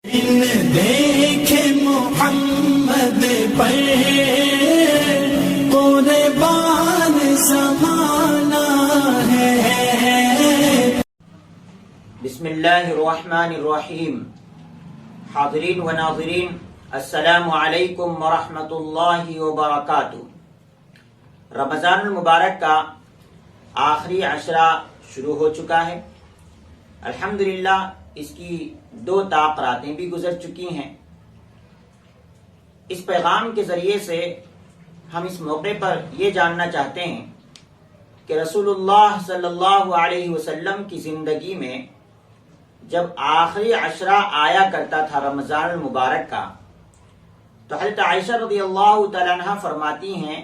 دیکھے محمد پر قربان زمانہ ہے۔ بسم اللہ الرحمن الرحیم۔ حاضرین و ناظرین، السلام علیکم ورحمۃ اللہ وبرکاتہ۔ رمضان المبارک کا آخری عشرہ شروع ہو چکا ہے۔ الحمدللہ اس کی 2 طاق راتیں بھی گزر چکی ہیں۔ اس پیغام کے ذریعے سے ہم اس موقع پر یہ جاننا چاہتے ہیں کہ رسول اللہ صلی اللہ علیہ وسلم کی زندگی میں جب آخری عشرہ آیا کرتا تھا رمضان المبارک کا، تو حضرت عائشہ رضی اللہ تعالیٰ عنہ فرماتی ہیں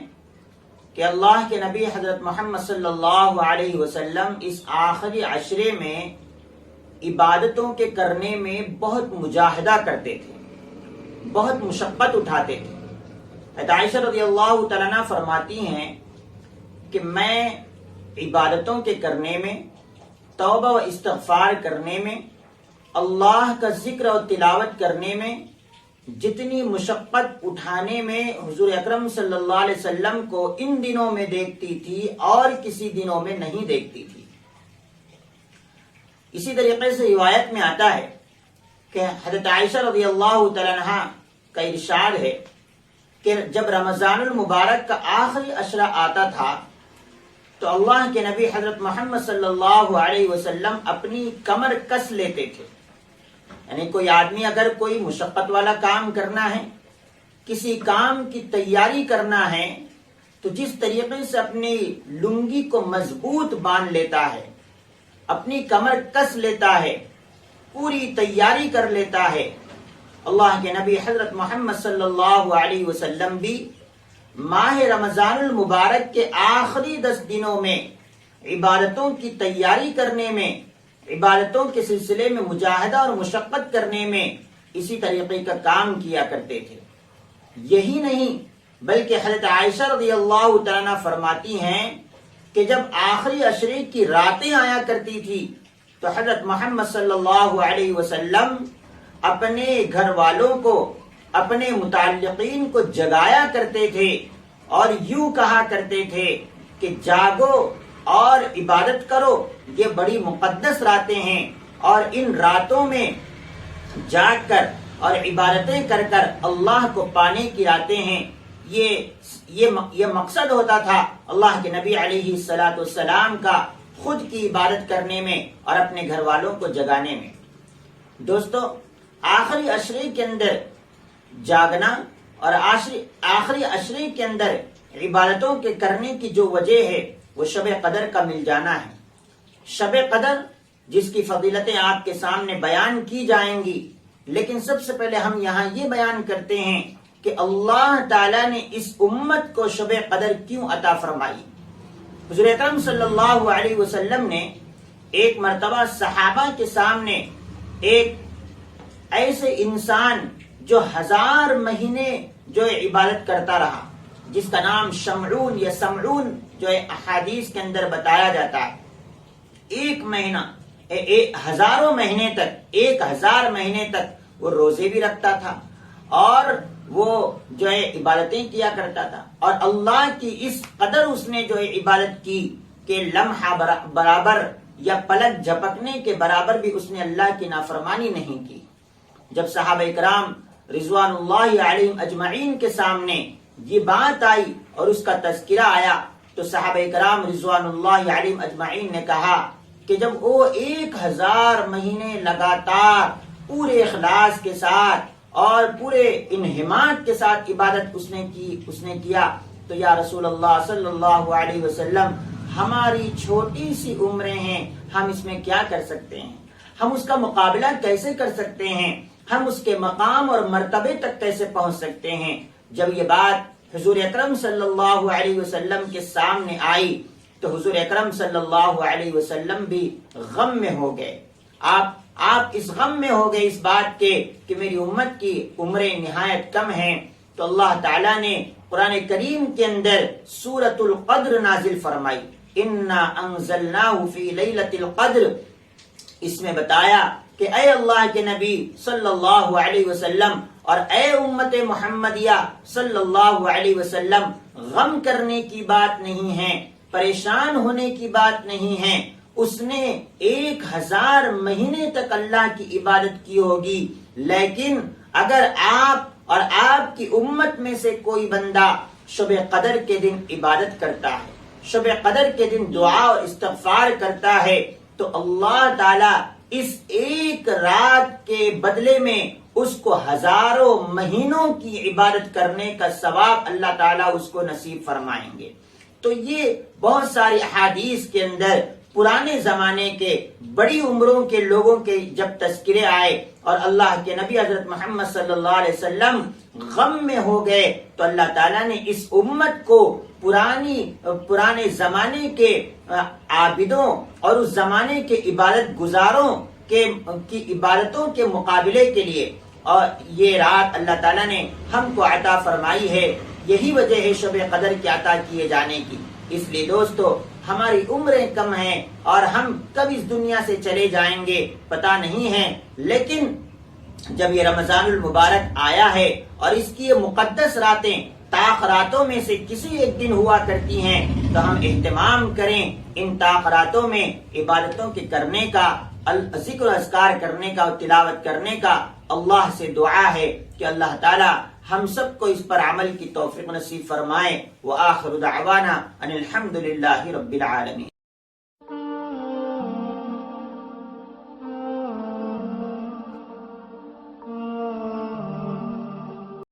کہ اللہ کے نبی حضرت محمد صلی اللہ علیہ وسلم اس آخری عشرے میں عبادتوں کے کرنے میں بہت مجاہدہ کرتے تھے، بہت مشقت اٹھاتے تھے۔ حضرت عائشہ رضی اللہ تعالیٰ عنہ فرماتی ہیں کہ میں عبادتوں کے کرنے میں، توبہ و استغفار کرنے میں، اللہ کا ذکر و تلاوت کرنے میں جتنی مشقت اٹھانے میں حضور اکرم صلی اللہ علیہ وسلم کو ان دنوں میں دیکھتی تھی اور کسی دنوں میں نہیں دیکھتی تھی۔ اسی طریقے سے روایت میں آتا ہے کہ حضرت عائشہ رضی اللہ تعالیٰ عنہ کا ارشاد ہے کہ جب رمضان المبارک کا آخری عشرہ آتا تھا تو اللہ کے نبی حضرت محمد صلی اللہ علیہ وسلم اپنی کمر کس لیتے تھے۔ یعنی کوئی آدمی اگر کوئی مشقت والا کام کرنا ہے، کسی کام کی تیاری کرنا ہے، تو جس طریقے سے اپنی لنگی کو مضبوط باندھ لیتا ہے، اپنی کمر کس لیتا ہے، پوری تیاری کر لیتا ہے، اللہ کے نبی حضرت محمد صلی اللہ علیہ وسلم بھی ماہ رمضان المبارک کے آخری 10 دنوں میں عبادتوں کی تیاری کرنے میں، عبادتوں کے سلسلے میں مجاہدہ اور مشقت کرنے میں اسی طریقے کا کام کیا کرتے تھے۔ یہی نہیں بلکہ حضرت عائشہ رضی اللہ تعالیٰ فرماتی ہیں کہ جب آخری عشرے کی راتیں آیا کرتی تھی تو حضرت محمد صلی اللہ علیہ وسلم اپنے گھر والوں کو، اپنے متعلقین کو جگایا کرتے تھے اور یوں کہا کرتے تھے کہ جاگو اور عبادت کرو، یہ بڑی مقدس راتیں ہیں، اور ان راتوں میں جاگ کر اور عبادتیں کر کر اللہ کو پانے کی راتیں ہیں۔ یہ مقصد ہوتا تھا اللہ کے نبی علیہ الصلاۃ والسلام کا خود کی عبادت کرنے میں اور اپنے گھر والوں کو جگانے میں۔ دوستو، آخری عشرے کے اندر جاگنا اور آخری عشرے کے اندر عبادتوں کے کرنے کی جو وجہ ہے وہ شب قدر کا مل جانا ہے۔ شب قدر جس کی فضیلتیں آپ کے سامنے بیان کی جائیں گی، لیکن سب سے پہلے ہم یہاں یہ بیان کرتے ہیں کہ اللہ تعالیٰ نے اس امت کو شب قدر کیوں عطا فرمائی۔ حضور اکرم صلی اللہ علیہ وسلم نے ایک مرتبہ صحابہ کے سامنے ایک ایسے انسان جو 1000 مہینے جو عبادت کرتا رہا، جس کا نام شمعون یا سمعون جو احادیث کے اندر بتایا جاتا ہے، 1 مہینہ 1000 مہینے تک وہ روزے بھی رکھتا تھا اور وہ جو ہے عبادتیں کیا کرتا تھا، اور اللہ کی اس قدر اس نے جو ہے عبادت کی کہ لمحہ برابر یا پلک جھپکنے کے برابر بھی اس نے اللہ کی نافرمانی نہیں کی۔ جب صحابہ کرام رضوان اللہ علیہم اجمعین کے سامنے یہ بات آئی اور اس کا تذکرہ آیا تو صحابہ کرام رضوان اللہ علیہم اجمعین نے کہا کہ جب وہ 1000 مہینے لگاتار پورے اخلاص کے ساتھ اور پورے انہماک کے ساتھ عبادت اس نے کیا تو یا رسول اللہ صلی اللہ علیہ وسلم، ہماری چھوٹی سی عمریں ہیں، ہم اس میں کیا کر سکتے ہیں؟ ہم اس کا مقابلہ کیسے کر سکتے ہیں؟ ہم اس کے مقام اور مرتبے تک کیسے پہنچ سکتے ہیں؟ جب یہ بات حضور اکرم صلی اللہ علیہ وسلم کے سامنے آئی تو حضور اکرم صلی اللہ علیہ وسلم بھی غم میں ہو گئے۔ آپ اس غم میں ہو گئے اس بات کے کہ میری امت کی عمریں نہایت کم ہیں، تو اللہ تعالیٰ نے قرآن کریم کے اندر سورۃ القدر نازل فرمائی، انا انزلناہ فی لیلۃ القدر۔ اس میں بتایا کہ کہ اے اللہ کے نبی صلی اللہ علیہ وسلم اور اے امت محمدیہ صلی اللہ علیہ وسلم، غم کرنے کی بات نہیں ہے، پریشان ہونے کی بات نہیں ہے، اس نے 1000 مہینے تک اللہ کی عبادت کی ہوگی، لیکن اگر آپ اور آپ کی امت میں سے کوئی بندہ شب قدر کے دن عبادت کرتا ہے، شب قدر کے دن دعا اور استغفار کرتا ہے، تو اللہ تعالی اس ایک رات کے بدلے میں اس کو ہزاروں مہینوں کی عبادت کرنے کا ثواب اللہ تعالیٰ اس کو نصیب فرمائیں گے۔ تو یہ بہت ساری احادیث کے اندر پرانے زمانے کے بڑی عمروں کے لوگوں کے جب تذکرے آئے اور اللہ کے نبی حضرت محمد صلی اللہ علیہ وسلم غم میں ہو گئے، تو اللہ تعالیٰ نے اس امت کو پرانے زمانے کے عابدوں اور اس زمانے کے عبادت گزاروں کی عبادتوں کے مقابلے کے لیے اور یہ رات اللہ تعالیٰ نے ہم کو عطا فرمائی ہے۔ یہی وجہ ہے شب قدر کے عطا کیے جانے کی۔ اس لیے دوستو، ہماری عمریں کم ہیں اور ہم کب اس دنیا سے چلے جائیں گے پتہ نہیں ہے، لیکن جب یہ رمضان المبارک آیا ہے اور اس کی یہ مقدس راتیں طاق راتوں میں سے کسی ایک دن ہوا کرتی ہیں، تو ہم اہتمام کریں ان طاق راتوں میں عبادتوں کے کرنے کا، ذکر و اذکار کرنے کا اور تلاوت کرنے کا۔ اللہ سے دعا ہے کہ اللہ تعالی ہم سب کو اس پر عمل کی توفیق نصیب فرمائے۔ وآخر دعوانا ان الحمد للہ رب العالمین۔